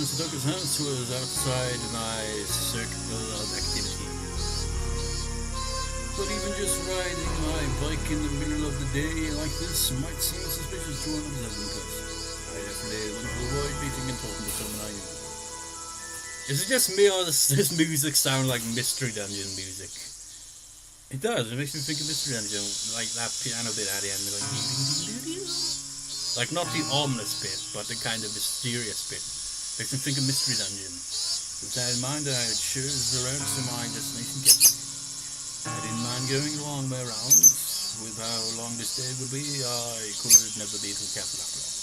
Satoko's house was outside my circle of activity. But even just riding my bike in the middle of the day like this might seem suspicious to an observant person. I definitely want to avoid meeting and talking to someone I knew. Is it just me or does this music sound like Mystery Dungeon music? It does, it makes me think of Mystery Dungeon, like that piano bit at the end, like ding ding ding ding ding. Like not the ominous bit, but the kind of mysterious bit. Makes me think of Mystery Dungeon. With that in mind, I chose the road to my destination Keiichi. I didn't mind going a long way around. With how long this day would be, I could never be too careful after all.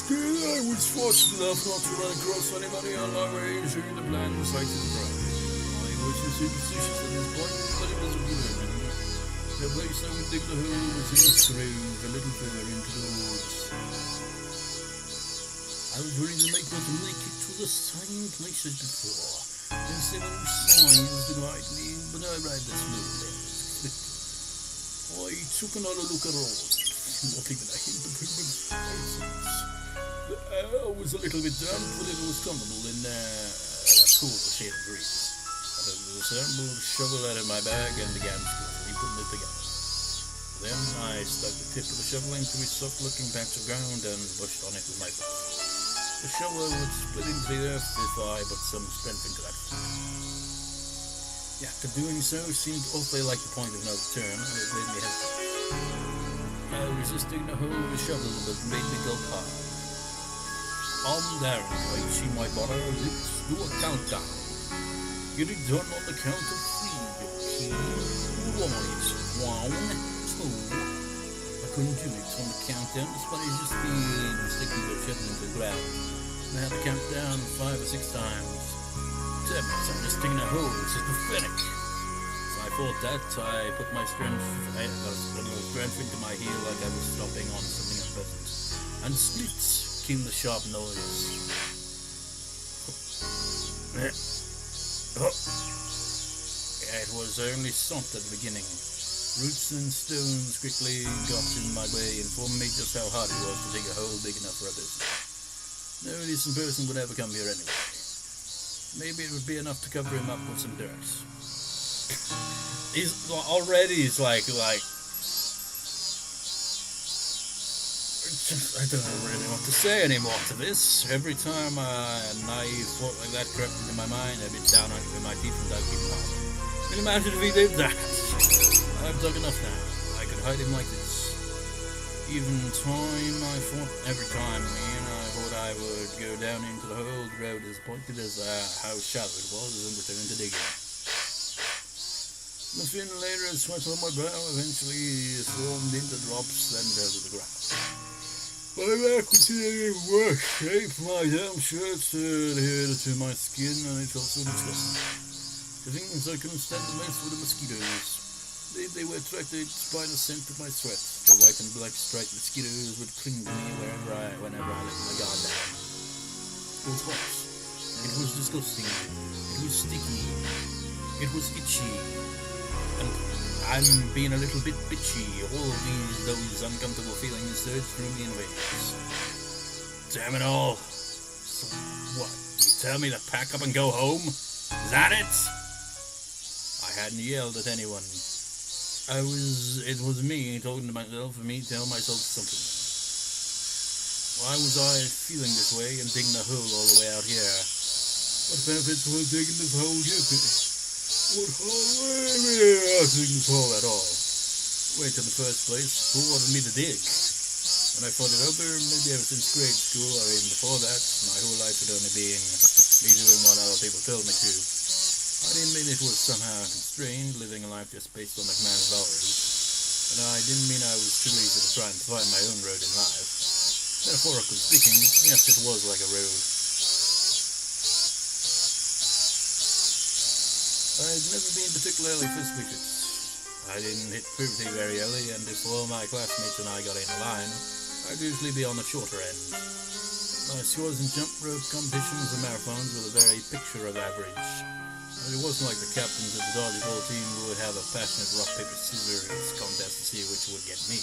Still, I was fortunate enough not to run across anybody on my way during the planned sight of the drive. I wasn't superstitious at this point, but it was a good omen. The place I would dig the hole was in its grave, a little further into the woods. I was ready to make my way to the same place as before. There's several signs to guide me, but I arrived as smoothly as expected. I took another look around, not even a hint of human presence. The air was a little bit damp, but it was comfortable in a cool shade of breeze. I took the assembled shovel out of my bag and began skillfully putting it together. Then I stuck the tip of the shovel into a soft-looking patch of ground and pushed on it with my foot. The shovel would split into the earth if I put some strength into that. The act of doing so seemed awfully like the point of no return, and it made me hesitate. I resisted the hold of the shovel, but made me go hard. On down, Keiichi, my brother, let's do a countdown. Get it done on the count of 3, okay? Right. 1, 2. I couldn't do it on the countdown, despite it just being sticking the shovel into the ground. I had to count down 5 or 6 times. Damn it, I'm just digging a hole, this is pathetic. So I thought that, I put my strength into my heel like I was stomping on something unpleasant. And split came the sharp noise. It was only soft at the beginning. Roots and stones quickly got in my way, informing me just how hard it was to dig a hole big enough for a business. No decent person would ever come here anyway. Maybe it would be enough to cover him up with some dirt. He's like I don't really know what to say anymore to this. Every time a naive thought like that crept into my mind, I'd be down on it with my teeth and dug him hard. Can you imagine if he did that? I've dug enough now. I could hide him like this. Even every time, I thought I would go down into the hole. The road as pointed as how shallow it was and return to digging. The thin layer of sweat on my brow eventually formed into drops, then fell to the ground. My back was in a worse shape. My damn shirt adhered to my skin, and it felt so disgusting. The things I couldn't stand the most were the mosquitoes. They were attracted by the scent of my sweat. The white and black striped mosquitoes would cling to me whenever I let my guard down. It was hot. It was disgusting. It was sticky. It was itchy. And I'm being a little bit bitchy. All of those uncomfortable feelings surged through me in waves. Damn it all. So what? You tell me to pack up and go home? Is that it? I hadn't yelled at anyone. It was me talking to myself, and me telling myself something. Why was I feeling this way and digging a hole all the way out here? What benefits was digging this hole give me? What hole digging this hole at all? Wait, in the first place, who wanted me to dig? When I thought it over, maybe ever since grade school or even before that, my whole life had only been me doing what other people told me to. I didn't mean it was somehow constrained, living a life just based on the command of others. And I didn't mean I was too lazy to try and find my own road in life. Metaphorically speaking, yes, it was like a road. I'd never been particularly suspicious. I didn't hit puberty very early, and before my classmates and I got in line, I'd usually be on the shorter end. My scores in jump rope competitions and marathons were the very picture of average. It wasn't like the captains of the dodgeball team who would have a passionate rock, paper, scissors contest to see which would get me.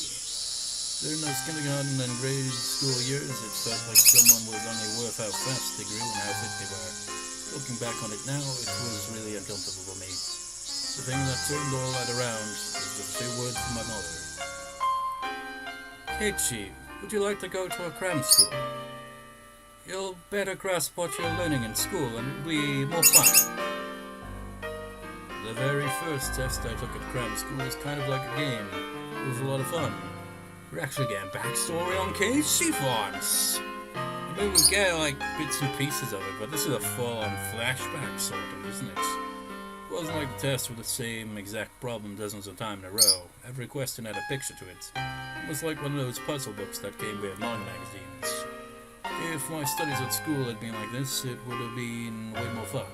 During those kindergarten and grade school years, it felt like someone was only worth how fast they grew and how fit they were. Looking back on it now, it was really uncomfortable for me. The thing that turned all that around was just a few words from my mother. Keiichi, would you like to go to a cram school? You'll better grasp what you're learning in school and it'll be more fun. The very first test I took at cram school was kind of like a game. It was a lot of fun. We're actually getting backstory on Keiichi for once. I mean, we get like bits and pieces of it, but this is a full-on flashback sort of, isn't it? It wasn't like the test with the same exact problem dozens of times in a row. Every question had a picture to it. It was like one of those puzzle books that came with manga magazines. If my studies at school had been like this, it would have been way more fun.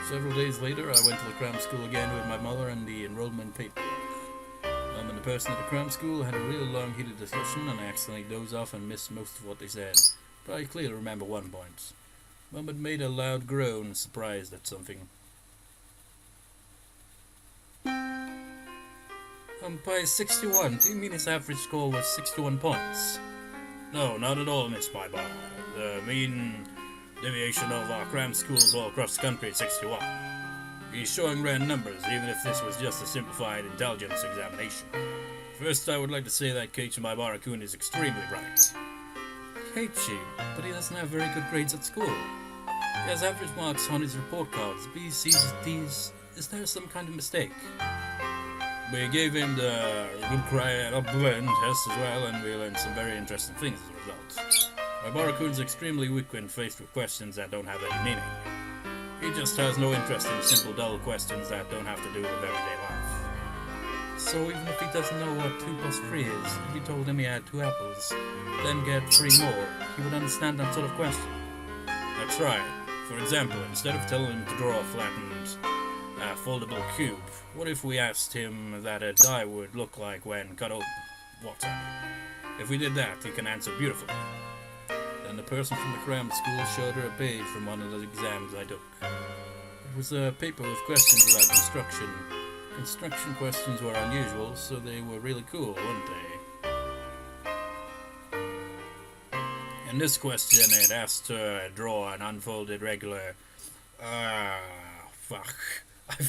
Several days later, I went to the cram school again with my mother and the enrollment paperwork. Mum and the person at the cram school had a real long heated discussion and I accidentally dozed off and missed most of what they said, but I clearly remember one point. Mum had made a loud groan, surprised at something. By 61, do you mean his average score was 61 points? No, not at all, Miss Bybar. The mean deviation of our cram schools all across the country is 61. He's showing round numbers, even if this was just a simplified intelligence examination. First, I would like to say that Keiichi Bybar-kun is extremely bright. Keiichi, but he doesn't have very good grades at school. He has average marks on his report cards, B's, C's, D's. Is there some kind of mistake? We gave him the blend test as well, and we learned some very interesting things as a result. Bybar-kun is extremely weak when faced with questions that don't have any meaning. He just has no interest in simple, dull questions that don't have to do with everyday life. So even if he doesn't know what 2 plus 3 is, if you told him he had 2 apples, then get 3 more, he would understand that sort of question. That's right. For example, instead of telling him to draw a flattened, foldable cube, what if we asked him that a die would look like when cut open? What's that? If we did that, he can answer beautifully. Then the person from the cram school showed her a page from one of the exams I took. It was a paper with questions about construction. Construction questions were unusual, so they were really cool, weren't they? In this question, it asked her to draw an unfolded regular... fuck. I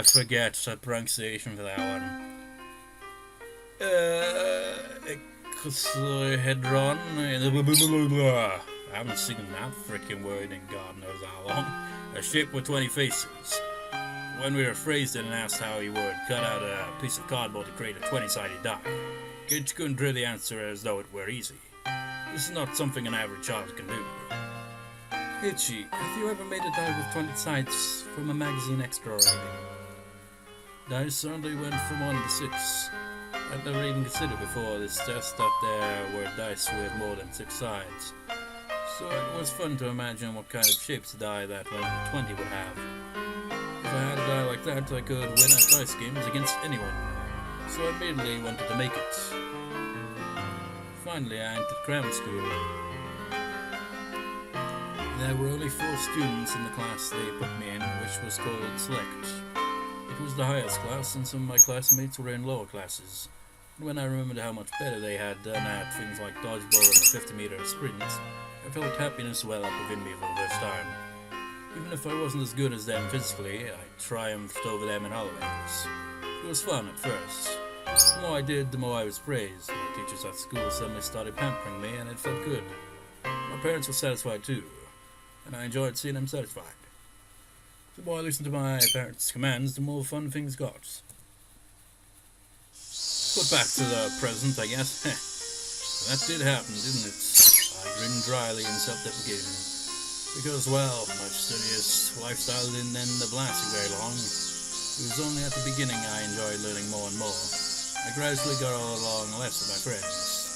forget the pronunciation for that one. Icosahedron. I haven't seen that freaking word in God knows how long. A shape with 20 faces. When we rephrased it and asked how he would cut out a piece of cardboard to create a 20-sided die, Keiichi couldn't draw the answer as though it were easy. This is not something an average child can do. Keiichi, have you ever made a die with 20 sides from a magazine extra rating? Dice certainly went from 1 to 6. I'd never even considered before this test that there were dice with more than 6 sides. So it was fun to imagine what kind of shapes a die that 20 would have. If I had a die like that, I could win at dice games against anyone. So I immediately wanted to make it. Finally, I entered cram school. There were only 4 students in the class they put me in, which was called Select. It was the highest class, and some of my classmates were in lower classes. And when I remembered how much better they had done at things like dodgeball and the 50-meter sprint, I felt happiness well up within me for the first time. Even if I wasn't as good as them physically, I triumphed over them in other ways. It was fun at first. The more I did, the more I was praised. My teachers at school suddenly started pampering me, and it felt good. My parents were satisfied too, and I enjoyed seeing them satisfied. The more I listened to my parents' commands, the more fun things got. But back to the present, I guess. That did happen, didn't it? I grinned dryly in self-deprecation. Because, well, my studious lifestyle didn't end up lasting very long. It was only at the beginning I enjoyed learning more and more. I gradually got along less with my friends.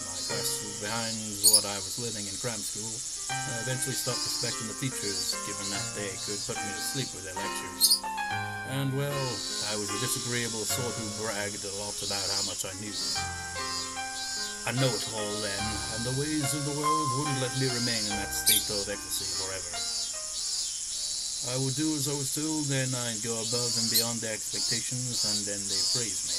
My quest was behind what I was learning in cram school. I eventually stopped respecting the teachers, given that they could put me to sleep with their lectures. And, well, I was a disagreeable sort who bragged a lot about how much I knew. I know it all then, and the ways of the world wouldn't let me remain in that state of ecstasy forever. I would do as I was told, then I'd go above and beyond their expectations, and then they'd praise me.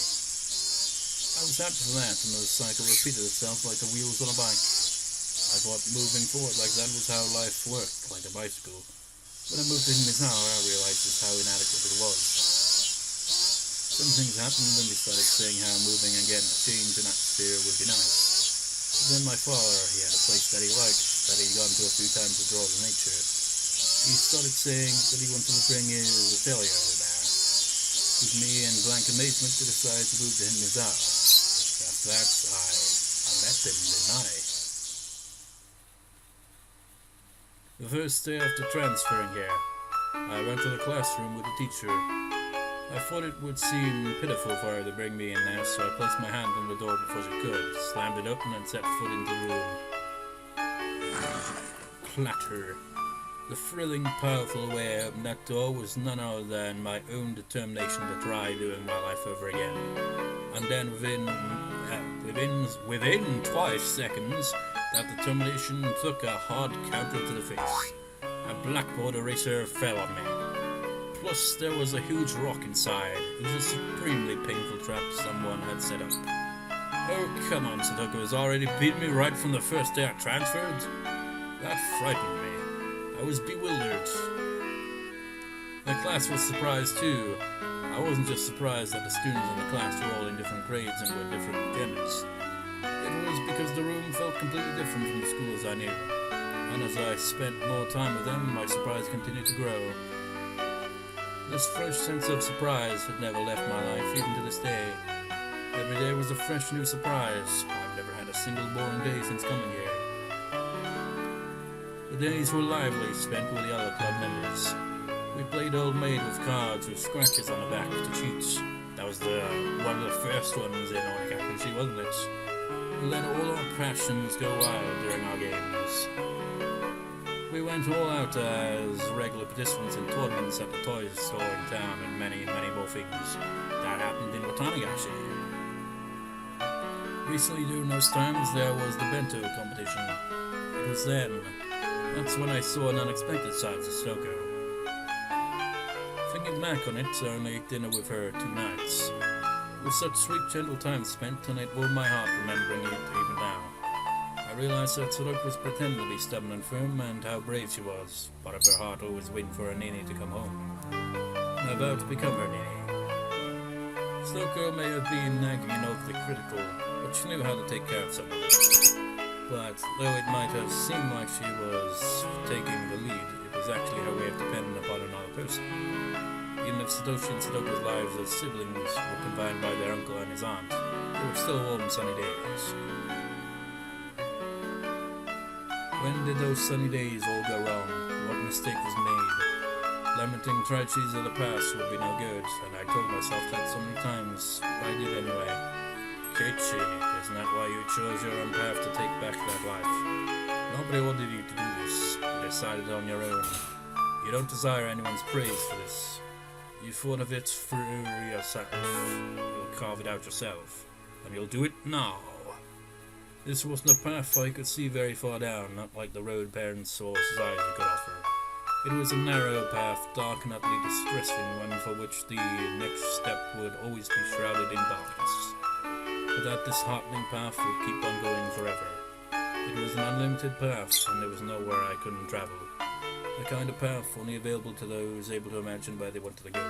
was happy for that, and the cycle repeated itself like the wheels on a bike. I thought moving forward like that was how life worked, like a bicycle. When I moved to Himizawa, I realized just how inadequate it was. Some things happened, and we started saying how moving and getting a change in atmosphere would be nice. But then my father, he had a place that he liked, that he'd gone to a few times to draw the nature. He started saying that he wanted to bring his atelier there. It was me in blank amazement to decide to move to Himizawa. After that, I met him, didn't I? The first day after transferring here, I went to the classroom with the teacher. I thought it would seem pitiful for her to bring me in there, so I placed my hand on the door before she could, slammed it open, and set foot into the room. Clatter. The thrilling, powerful way I opened that door was none other than my own determination to try doing my life over again. And then within 5 seconds, that determination took a hard counter to the face. A blackboard eraser fell on me. Plus, there was a huge rock inside. It was a supremely painful trap someone had set up. Oh, come on, Satoko has already beaten me right from the first day I transferred. That frightened me. I was bewildered. The class was surprised too. I wasn't just surprised that the students in the class were all in different grades and were different genders. It was because the room felt completely different from the schools I knew. And as I spent more time with them, my surprise continued to grow. This fresh sense of surprise had never left my life, even to this day. Every day was a fresh new surprise. I've never had a single boring day since coming here. The days were lively, spent with the other club members. We played Old Maid with cards with scratches on the back to cheat. That was one of the first ones in Keiichi, wasn't it? We let all our passions go wild during our games. We went all out as regular participants in tournaments at the toys store in town and many, many more things. That happened in Tatarigoroshi. Recently during those times there was the bento competition. It was then. That's when I saw an unexpected side to Satoko. Thinking back on it, I only ate dinner with her 2 nights. It was such sweet, gentle time spent, and it warmed my heart remembering it even now. I realized that Satoko was pretending to be stubborn and firm, and how brave she was, but of her heart always waiting for her Nini to come home. I vowed to become her Nini. Satoko may have been nagging and overly critical, but she knew how to take care of someone. But though it might have seemed like she was taking the lead, it was actually her way of depending upon another person. Even if Satoshi and Satoko's lives as siblings were combined by their uncle and his aunt, they were still warm sunny days. When did those sunny days all go wrong? What mistake was made? Lamenting tragedies of the past would be no good, and I told myself that so many times, but I did anyway. Keiichi, isn't that why you chose your own path to take back that life? Nobody ordered you to do this. You decided on your own. You don't desire anyone's praise for this. You thought of it through yourself. You'll carve it out yourself. And you'll do it now. This wasn't a path I could see very far down, not like the road parents or society could offer. It was a narrow path, dark and utterly distressing one for which the next step would always be shrouded in darkness. But that disheartening path would keep on going forever. It was an unlimited path, and there was nowhere I couldn't travel. The kind of path only available to those able to imagine where they wanted to go.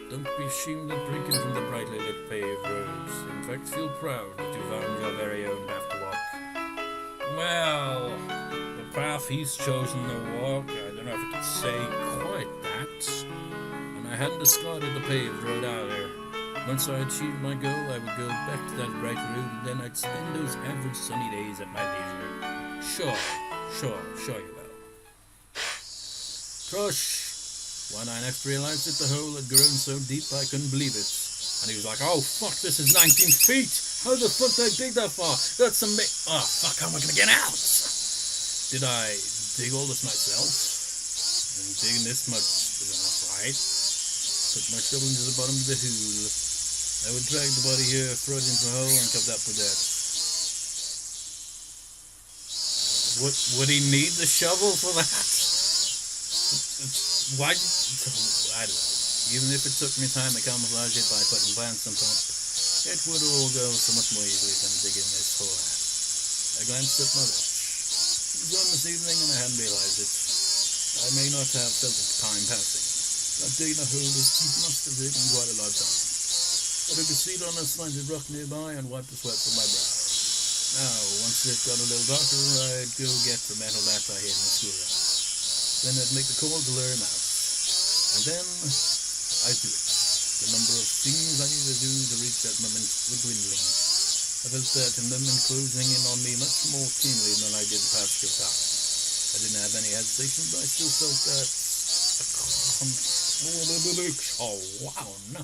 Don't be ashamed of drinking from the brightly lit paved roads. In fact, feel proud that you found your very own path to walk. Well, the path he's chosen to walk, I don't know if I could say quite that. And I hadn't discarded the paved road either. Once I achieved my goal, I would go back to that bright road, and then I'd spend those average sunny days at my leisure. Sure you will. Crush! When I next realized that the hole had grown so deep I couldn't believe it. And he was like, oh fuck, this is 19 feet! How the fuck did I dig that far? That's oh fuck, how am I gonna get out? Did I dig all this myself? And digging this much is enough, right? Put my shovel into the bottom of the hole. I would drag the body here, throw it into the hole, and cover that with that. Would he need the shovel for that? Why? I don't know. Even if it took me time to camouflage it by putting plants on top, It would all go so much more easily than digging this hole out. I glanced at my watch. It was on this evening and I hadn't realized it. I may not have felt the time passing. That digging a hole this deep must have taken quite a lifetime. I took a seat on a slanted rock nearby and wiped the sweat from my brow. Now, once it got a little darker, I'd go get the metal bat I hid in the schoolhouse. Then I'd make the call to lure him out. And then I'd do it. The number of things I needed to do to reach that moment was dwindling. I felt that moment closing in on me much more keenly than I did past your time. I didn't have any hesitation, but I still felt that... Oh, wow, no.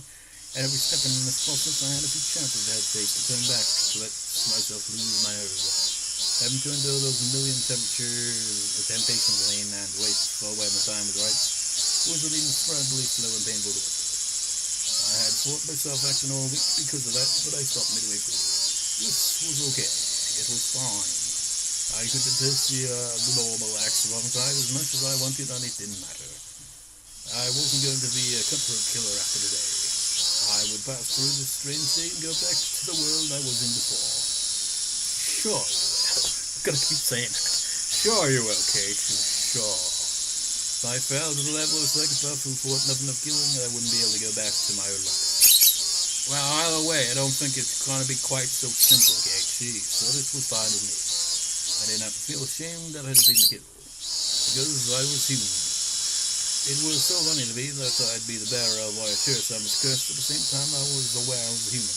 At every step in this process, I had a few chances to hesitate, to turn back, to let myself lose my nerve. Having to endure those million temptations of lean and wait for when the time was right was an incredibly slow and painful work. I had fought myself action all week because of that, but I stopped midway through. This was okay. It was fine. I could detest the normal acts alongside as much as I wanted, and it didn't matter. I wasn't going to be a cutthroat killer after today. I would pass through this strange state and go back to the world I was in before. Sure you will. I've got to keep saying it. Sure you will, Keiichi. Sure. If I fell to the level of a psychopath who fought nothing of killing, I wouldn't be able to go back to my old life. Well, either way, I don't think it's going to be quite so simple, Keiichi, so this was fine with me. I didn't have to feel ashamed that I had been the kill, because I was human. It was so funny to me that I'd be the bearer of what I sure some was cursed, at the same time I was aware I was human.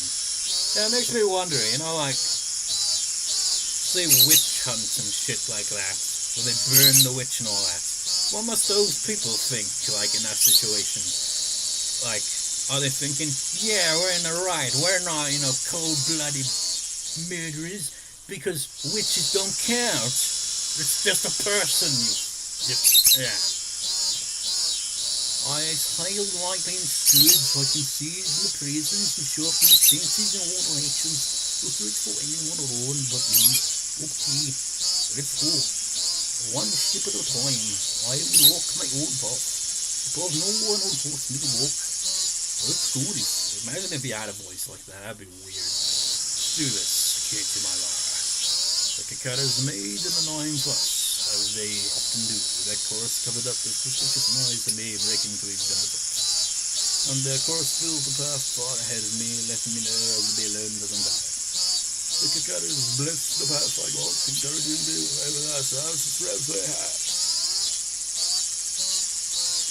Yeah, it makes me wonder, like, say witch hunts and shit like that, where they burn the witch and all that. What must those people think, like, in that situation? Like, are they thinking, yeah, we're in the right, we're not, cold-blooded murderers, because witches don't count. It's just a person, yeah. I exhaled lightly and stood so I can see the presence and show up in the senses and all directions. So search for anyone alone but me. Okay, let's go. One step at a time. I will walk my own path. Because no one will force me to walk. Let's do this. Imagine if you had a voice like that. That'd be weird. Let's do this, Keiichi, my lord. The cicadas made an annoying fuss, as they often do. Their chorus covered up the suspicious noise of me breaking to each other. And their chorus filled the path far ahead of me, letting me know I would be alone for some time. The cicadas blessed the path I walked, encouraging me wherever I saw to spread their hat.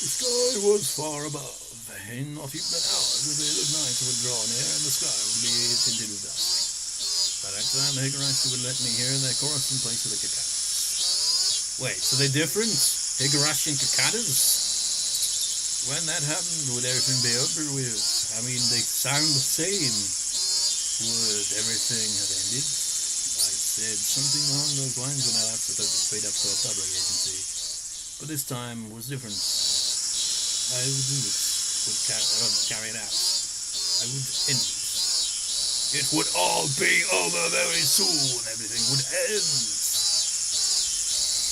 The sky was far above. In not even an hour, the veil of night would draw near, and the sky would be tinted with dusk. By that time, Higurashi would let me hear their chorus in place of the cicadas. Wait, so they're different? Higurashi and cicadas? When that happened, would everything be over with? I mean, they sound the same. Would everything have ended? I said something along those lines when I left without the straight up to a public agency. But this time was different. I would do it. Would carry it out. I would end it. It would all be over very soon. Everything would end.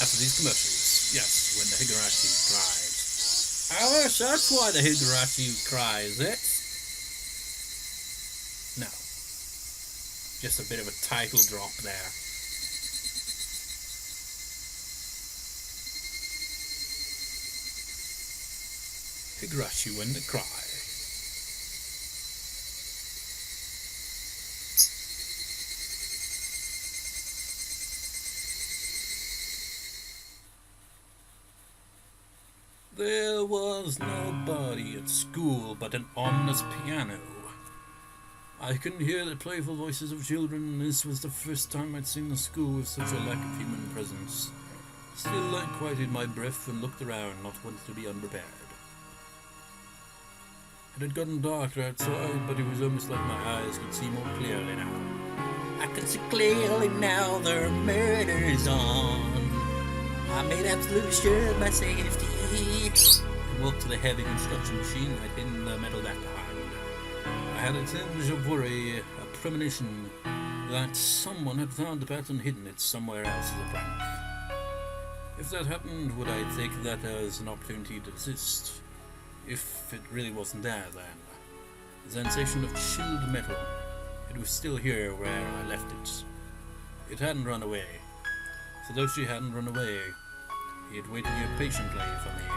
After these commercials, yes, when the Higurashi cries. Oh, yes, that's why the Higurashi cries, No. Just a bit of a title drop there. Higurashi when they cry. There was nobody at school but an ominous piano. I couldn't hear the playful voices of children. This was the first time I'd seen the school with such a lack of human presence. Still, I quieted my breath and looked around, not wanting to be unprepared. It had gotten darker outside, but it was almost like my eyes could see more clearly now. I can see clearly now there are murders on. I made absolutely sure of my safety. I walked to the heavy construction machine I'd hidden the metal back behind. I had a tinge of worry, a premonition that someone had found the pattern hidden it somewhere else as a prank. If that happened, would I take that as an opportunity to desist? If it really wasn't there, then. The sensation of chilled metal, It was still here where I left it. It hadn't run away. Satoshi hadn't run away. He had waited here patiently for me.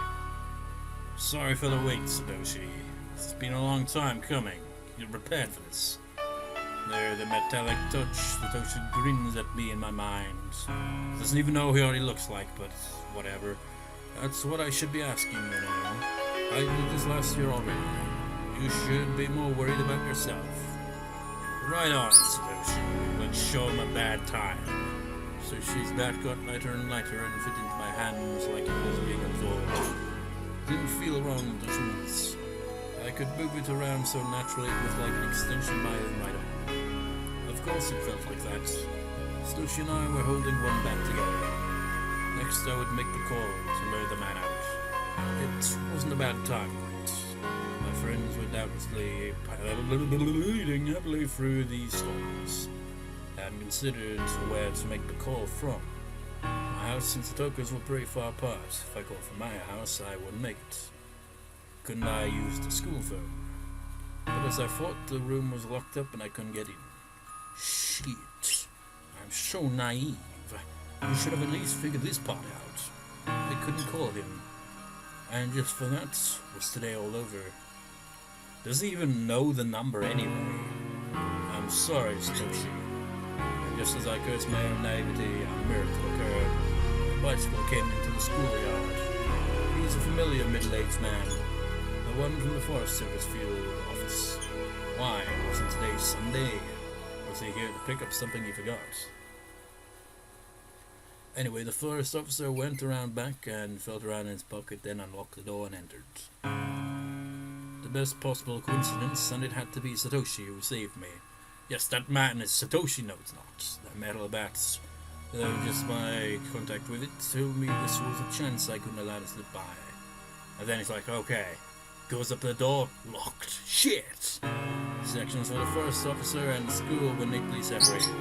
Sorry for the wait, Satoshi. It's been a long time coming. You're prepared for this. There, the metallic touch. Satoshi grins at me in my mind. Doesn't even know what he looks like, but whatever. That's what I should be asking, you know. I did this last year already. You should be more worried about yourself. Right on, Satoshi. Let's show him a bad time. Satoshi's bat got lighter and lighter and fit into my hands like it was being absorbed. Didn't feel wrong in the joints. I could move it around so naturally it was like an extension of my own right arm. Of course it felt like that. Satoshi and I were holding one bat together. Next I would make the call to lure the man out. It wasn't a bad time. My friends were doubtlessly leading heavily through these storms. I hadn't considered where to make the call from. My house and Satoko's were pretty far apart. If I called from my house, I wouldn't make it. Couldn't I use the school phone? But as I thought, the room was locked up and I couldn't get in. Shit. I'm so naive. You should have at least figured this part out. I couldn't call him. And just for that, was today all over. Does he even know the number anyway? I'm sorry, Satoshi. And just as I cursed my own naivety, a miracle occurred. A bicycle came into the schoolyard. He's a familiar middle-aged man. The one from the Forest Service field office. Why, wasn't today Sunday? Was he here to pick up something he forgot? Anyway, the forest officer went around back and felt around in his pocket, then unlocked the door and entered. The best possible coincidence, and it had to be Satoshi who saved me. Yes, that man is Satoshi. No, it's not. The metal bats. Just my contact with it told me this was a chance I couldn't allow to slip by. And then he's like, okay. Goes up to the door, locked. Shit! Sections for the forest officer and the school were neatly separated.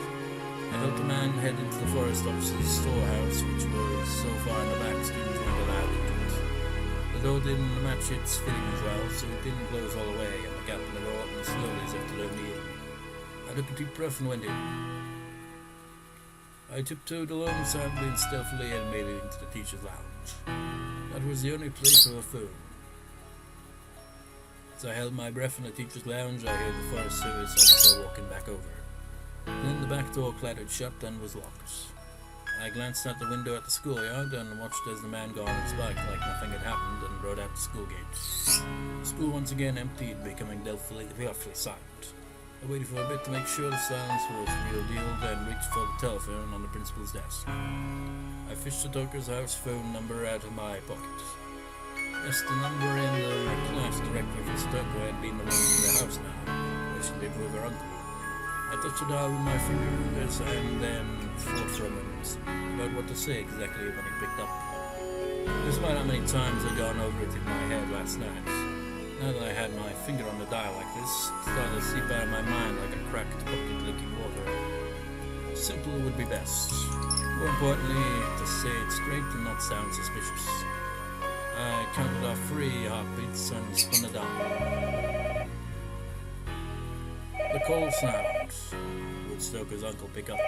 I helped the man head into the forest officer's storehouse, which was so far in the back students weren't allowed to get. The door didn't match its fitting as well, so it didn't close all the way, and the gap in the door opened slowly as if to let me in. I took a deep breath and went in. I tiptoed along silently and stealthily and made it into the teacher's lounge. That was the only place with a phone. As I held my breath in the teacher's lounge, I heard the forest service officer walking back over. Then the back door clattered shut and was locked. I glanced out the window at the schoolyard and watched as the man got on his bike like nothing had happened and rode out the school gate. The school once again emptied, becoming deathfully silent. I waited for a bit to make sure the silence was the real deal, then reached for the telephone on the principal's desk. I fished Satoko's house phone number out of my pocket. Yes, the number in the class directory for Satoko had been the one in the house now, where she lived with her uncle. I touched the dial with my fingers and then thought for a moment about what to say exactly when he picked up. Despite how many times I'd gone over it in my head last night, now that I had my finger on the dial like this, it started to seep out of my mind like a cracked bucket leaking water. Simple would be best. More importantly, to say it straight and not sound suspicious. I counted off 3 heartbeats and spun the dial. The call sound. Would Stoker's uncle pick up?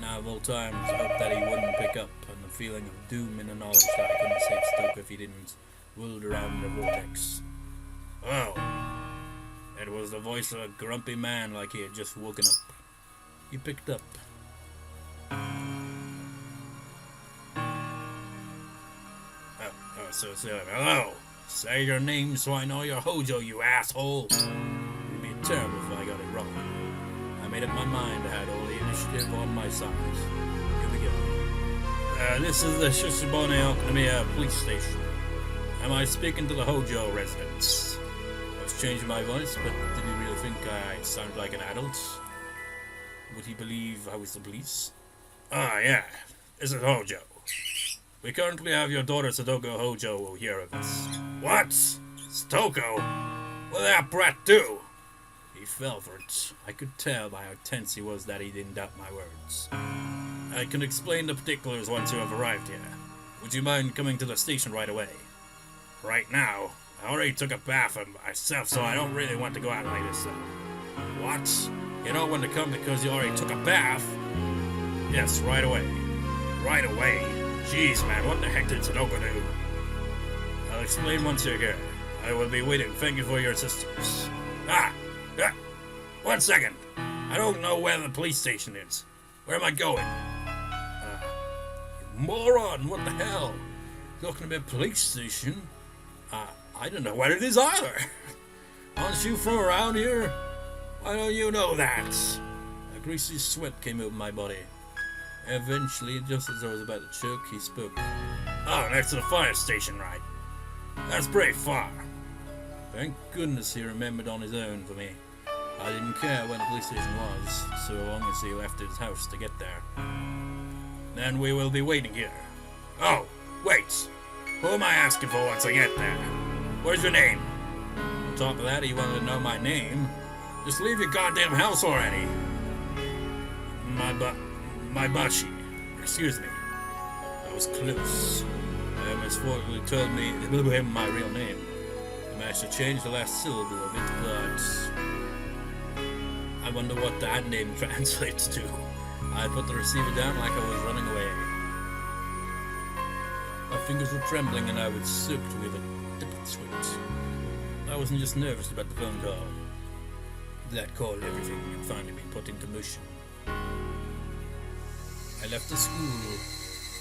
Now of all times, I hoped that he wouldn't pick up, and the feeling of doom in the knowledge that I couldn't save Stoker if he didn't whirled around the vortex. Oh! It was the voice of a grumpy man like he had just woken up. He picked up. So, hello! Say your name so I know you're Hojo, you asshole! It'd be terrible if I got it wrong. I made up my mind I had all the initiative on my side. Here we go. This is the Shishibone Oknomiya police station. Am I speaking to the Hojo residents? I was changing my voice, but did he really think I sounded like an adult? Would he believe I was the police? Ah, yeah. This is Hojo. We currently have your daughter Satoko Hojo here with us. What? Satoko? What did that brat do? He fell for it. I could tell by how tense he was that he didn't doubt my words. I can explain the particulars once you have arrived here. Would you mind coming to the station right away? Right now? I already took a bath myself, so I don't really want to go out like this. What? You know when to come because you already took a bath? Yes, right away. Right away? Jeez, man, what the heck did Satoko do? I'll explain once you're here. I will be waiting. Thank you for your assistance. Ah! 1 second. I don't know where the police station is. Where am I going? You moron, what the hell? Talking about police station? I don't know where it is either. Aren't you from around here? Why don't you know that? A greasy sweat came over my body. Eventually, just as I was about to choke, he spoke. Oh, next to the fire station, right? That's pretty far. Thank goodness he remembered on his own for me. I didn't care where the police station was, so long as he left his house to get there. Then we will be waiting here. Oh, wait! Who am I asking for once I get there? Where's your name? On top of that, he wanted to know my name. Just leave your goddamn house already. My Bashi. Excuse me. I was close. I misfortunately told me my real name. I managed to change the last syllable of it, but I wonder what that name translates to. I put the receiver down like I was running away. My fingers were trembling and I was soaked with a different sweat. I wasn't just nervous about the phone call. That call, everything had finally been put into motion. I left the school.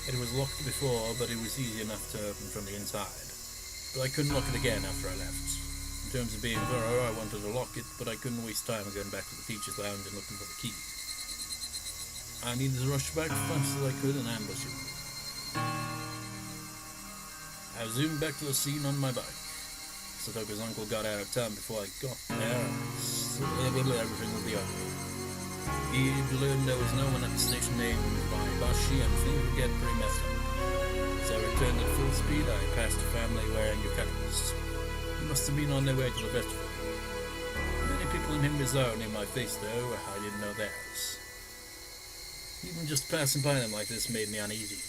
It was locked before, but it was easy enough to open from the inside. But I couldn't lock it again after I left. In terms of being thorough, I wanted to lock it, but I couldn't waste time going back to the teacher's lounge and looking for the key. I needed to rush back as fast as I could and ambush him. I zoomed back to the scene on my bike. Satoko's uncle got out of town before I got there, so everything would be over. He'd learned there was no one at the station named Bashi, and things would get pretty messed up. As I returned at full speed, I passed a family wearing yukatas. They must have been on their way to the festival. Many people in Higurashi knew my face, though. I didn't know theirs. Even just passing by them like this made me uneasy.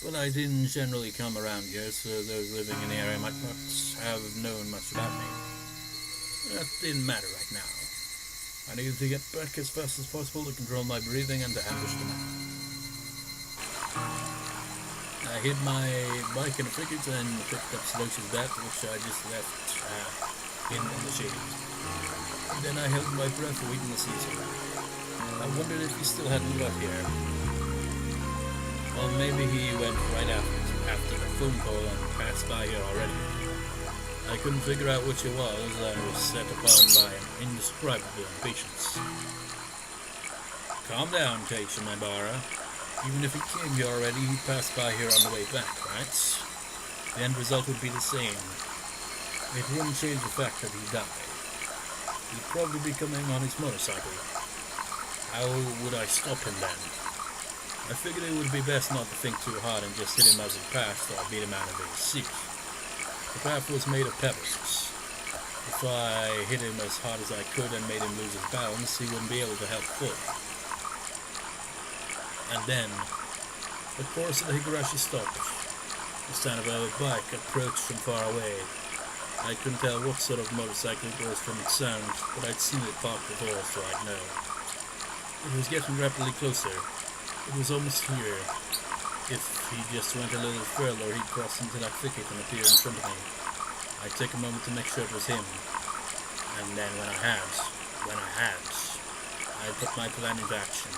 But I didn't generally come around here, so those living in the area might not have known much about me. That didn't matter right now. I needed to get back as fast as possible to control my breathing and to ambush the man. I hid my bike in a thicket and picked up Satoko's bat, which I just left in the shade. Then I held my breath waiting to see him. I wondered if he still hadn't got here. Or maybe he went right after the phone call and passed by here already. I couldn't figure out which it was. I was set upon by an indescribable impatience. Calm down, Keiichi, my bara. Even if he came here already, he'd pass by here on the way back, right? The end result would be the same. It wouldn't change the fact that he died. He'd probably be coming on his motorcycle. How would I stop him then? I figured it would be best not to think too hard and just hit him as he passed, or beat him out of his seat. The path was made of pebbles. If I hit him as hard as I could and made him lose his balance, he wouldn't be able to help fall. And then, the chorus of the Higurashi stopped. The sound of a bike approached from far away. I couldn't tell what sort of motorcycle it was from its sound, but I'd seen it parked before, so I'd know. It was getting rapidly closer. It was almost here. If he just went a little further, he'd cross into that thicket and appear in front of me. I'd take a moment to make sure it was him. And then when I had, I'd put my plan into action.